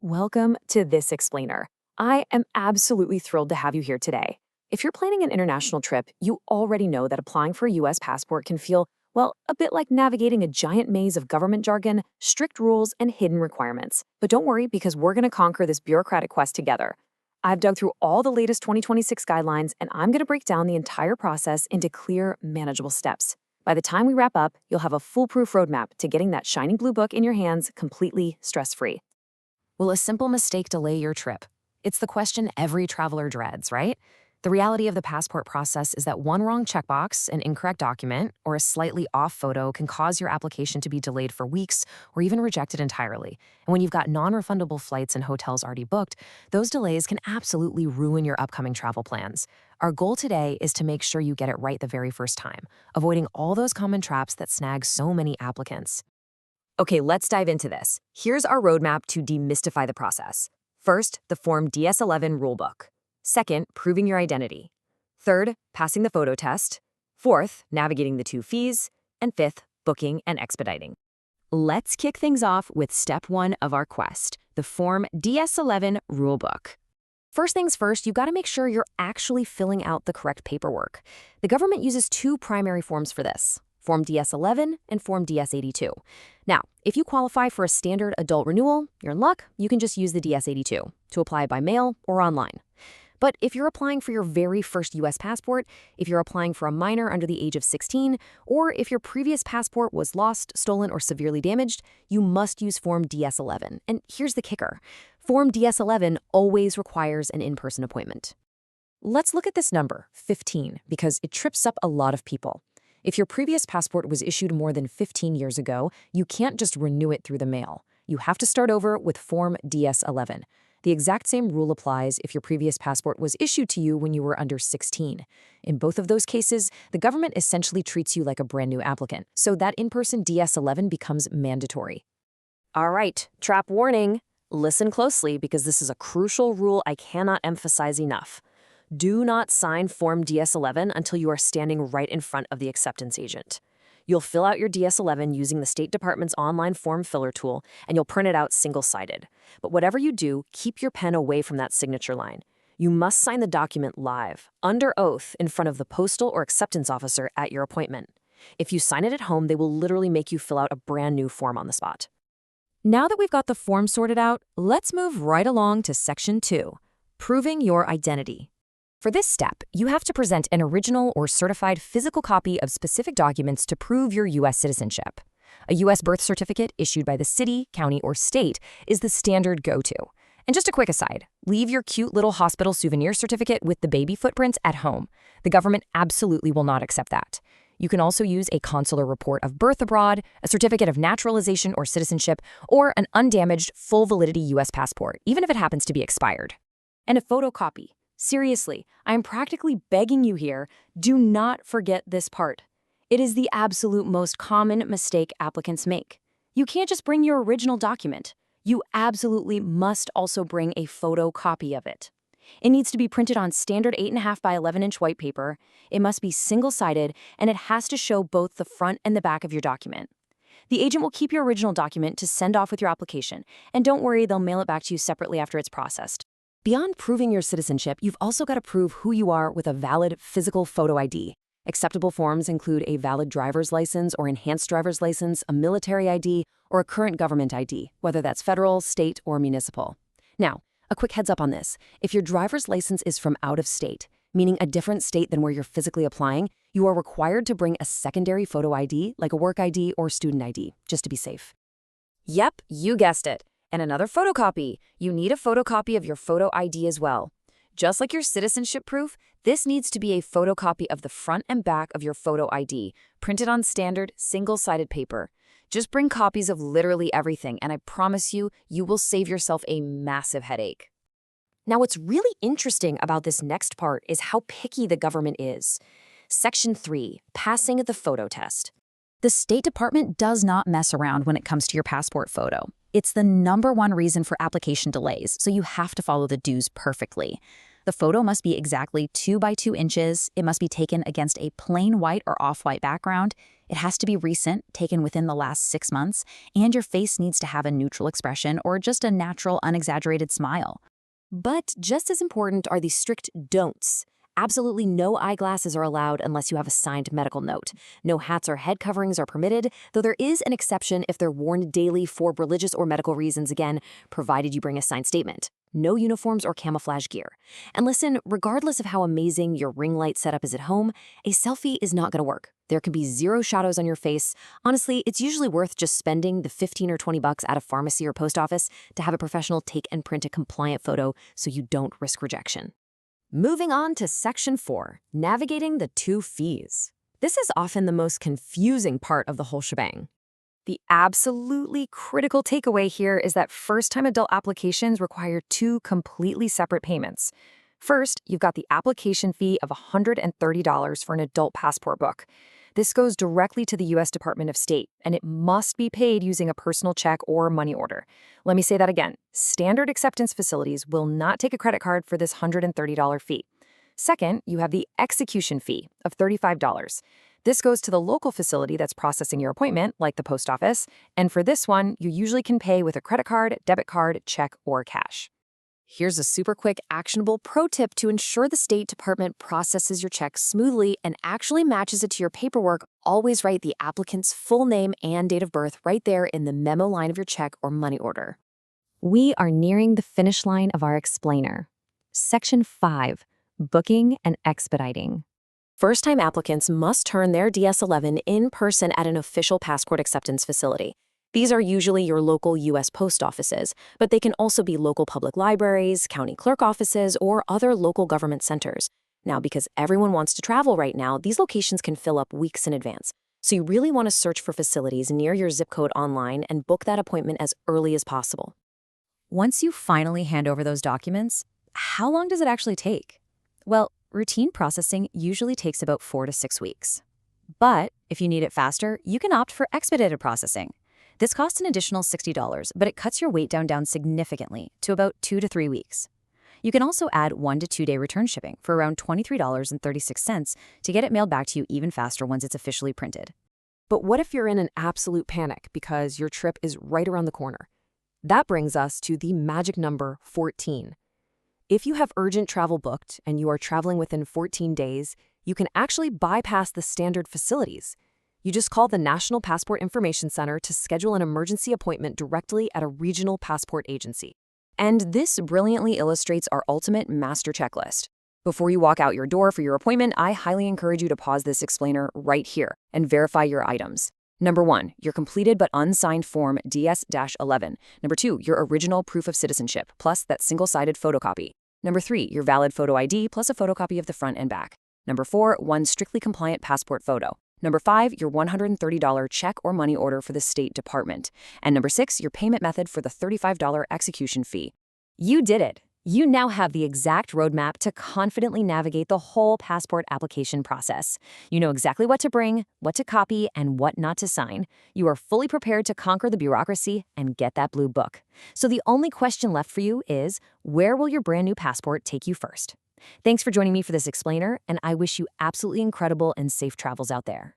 Welcome to This Explainer. I am absolutely thrilled to have you here today. If you're planning an international trip, you already know that applying for a US passport can feel, well, a bit like navigating a giant maze of government jargon, strict rules, and hidden requirements. But don't worry, because we're going to conquer this bureaucratic quest together. I've dug through all the latest 2026 guidelines, and I'm going to break down the entire process into clear, manageable steps. By the time we wrap up, you'll have a foolproof roadmap to getting that shiny blue book in your hands completely stress-free. Will a simple mistake delay your trip? It's the question every traveler dreads, right? The reality of the passport process is that one wrong checkbox, an incorrect document, or a slightly off photo can cause your application to be delayed for weeks or even rejected entirely. And when you've got non-refundable flights and hotels already booked, those delays can absolutely ruin your upcoming travel plans. Our goal today is to make sure you get it right the very first time, avoiding all those common traps that snag so many applicants. Okay, let's dive into this. Here's our roadmap to demystify the process. First, the Form DS-11 rulebook. Second, proving your identity. Third, passing the photo test. Fourth, navigating the 2 fees. And fifth, booking and expediting. Let's kick things off with step 1 of our quest, the Form DS-11 rulebook. First things first, you've got to make sure you're actually filling out the correct paperwork. The government uses 2 primary forms for this: Form DS-11 and Form DS-82. Now, if you qualify for a standard adult renewal, you're in luck. You can just use the DS-82 to apply by mail or online. But if you're applying for your very first U.S. passport, if you're applying for a minor under the age of 16, or if your previous passport was lost, stolen, or severely damaged, you must use Form DS-11. And here's the kicker: Form DS-11 always requires an in-person appointment. Let's look at this number, 15, because it trips up a lot of people. If your previous passport was issued more than 15 years ago, you can't just renew it through the mail. You have to start over with Form DS-11. The exact same rule applies if your previous passport was issued to you when you were under 16. In both of those cases, the government essentially treats you like a brand new applicant, so that in-person DS-11 becomes mandatory. All right, trap warning. Listen closely, because this is a crucial rule I cannot emphasize enough. Do not sign Form DS-11 until you are standing right in front of the acceptance agent. You'll fill out your DS-11 using the State Department's online form filler tool, and you'll print it out single-sided. But whatever you do, keep your pen away from that signature line. You must sign the document live, under oath, in front of the postal or acceptance officer at your appointment. If you sign it at home, they will literally make you fill out a brand new form on the spot. Now that we've got the form sorted out, let's move right along to Section 2, proving your identity. For this step, you have to present an original or certified physical copy of specific documents to prove your U.S. citizenship. A U.S. birth certificate issued by the city, county, or state is the standard go-to. And just a quick aside, leave your cute little hospital souvenir certificate with the baby footprints at home. The government absolutely will not accept that. You can also use a consular report of birth abroad, a certificate of naturalization or citizenship, or an undamaged, full-validity U.S. passport, even if it happens to be expired. And a photocopy. Seriously, I am practically begging you here, do not forget this part. It is the absolute most common mistake applicants make. You can't just bring your original document. You absolutely must also bring a photocopy of it. It needs to be printed on standard 8.5 by 11-inch white paper. It must be single-sided, and it has to show both the front and the back of your document. The agent will keep your original document to send off with your application, and don't worry, they'll mail it back to you separately after it's processed. Beyond proving your citizenship, you've also got to prove who you are with a valid physical photo ID. Acceptable forms include a valid driver's license or enhanced driver's license, a military ID, or a current government ID, whether that's federal, state, or municipal. Now, a quick heads up on this. If your driver's license is from out of state, meaning a different state than where you're physically applying, you are required to bring a secondary photo ID, like a work ID or student ID, just to be safe. Yep, you guessed it. And another photocopy. You need a photocopy of your photo ID as well. Just like your citizenship proof, this needs to be a photocopy of the front and back of your photo ID, printed on standard, single-sided paper. Just bring copies of literally everything, and I promise you, you will save yourself a massive headache. Now, what's really interesting about this next part is how picky the government is. Section 3, passing the photo test. The State Department does not mess around when it comes to your passport photo. It's the #1 reason for application delays, so you have to follow the do's perfectly. The photo must be exactly 2 by 2 inches. It must be taken against a plain white or off-white background. It has to be recent, taken within the last 6 months, and your face needs to have a neutral expression or just a natural, unexaggerated smile. But just as important are the strict don'ts. Absolutely no eyeglasses are allowed unless you have a signed medical note. No hats or head coverings are permitted, though there is an exception if they're worn daily for religious or medical reasons, again, provided you bring a signed statement. No uniforms or camouflage gear. And listen, regardless of how amazing your ring light setup is at home, a selfie is not going to work. There can be zero shadows on your face. Honestly, it's usually worth just spending the 15 or 20 bucks at a pharmacy or post office to have a professional take and print a compliant photo so you don't risk rejection. Moving on to Section 4, Navigating the 2 fees. This is often the most confusing part of the whole shebang. The absolutely critical takeaway here is that first-time adult applications require 2 completely separate payments. First, you've got the application fee of $130 for an adult passport book. This goes directly to the U.S. Department of State, and it must be paid using a personal check or money order. Let me say that again. Standard acceptance facilities will not take a credit card for this $130 fee. Second, you have the execution fee of $35. This goes to the local facility that's processing your appointment, like the post office, and for this one, you usually can pay with a credit card, debit card, check, or cash. Here's a super quick, actionable pro tip to ensure the State Department processes your check smoothly and actually matches it to your paperwork. Always write the applicant's full name and date of birth right there in the memo line of your check or money order. We are nearing the finish line of our explainer. Section 5, Booking and Expediting. First-time applicants must turn their DS-11 in person at an official passport acceptance facility. These are usually your local U.S. post offices, but they can also be local public libraries, county clerk offices, or other local government centers. Now, because everyone wants to travel right now, these locations can fill up weeks in advance. So you really want to search for facilities near your zip code online and book that appointment as early as possible. Once you finally hand over those documents, how long does it actually take? Well, routine processing usually takes about 4 to 6 weeks. But if you need it faster, you can opt for expedited processing. This costs an additional $60, but it cuts your wait down significantly to about 2 to 3 weeks. You can also add 1 to 2 day return shipping for around $23.36 to get it mailed back to you even faster once it's officially printed. But what if you're in an absolute panic because your trip is right around the corner? That brings us to the magic number 14. If you have urgent travel booked and you are traveling within 14 days, you can actually bypass the standard facilities. You just call the National Passport Information Center to schedule an emergency appointment directly at a regional passport agency. And this brilliantly illustrates our ultimate master checklist. Before you walk out your door for your appointment, I highly encourage you to pause this explainer right here and verify your items. Number 1, your completed but unsigned Form DS-11. Number 2, your original proof of citizenship, plus that single-sided photocopy. Number 3, your valid photo ID, plus a photocopy of the front and back. Number 4, one strictly compliant passport photo. Number 5, your $130 check or money order for the State Department. And number 6, your payment method for the $35 execution fee. You did it. You now have the exact roadmap to confidently navigate the whole passport application process. You know exactly what to bring, what to copy, and what not to sign. You are fully prepared to conquer the bureaucracy and get that blue book. So the only question left for you is, where will your brand new passport take you first? Thanks for joining me for this explainer, and I wish you absolutely incredible and safe travels out there.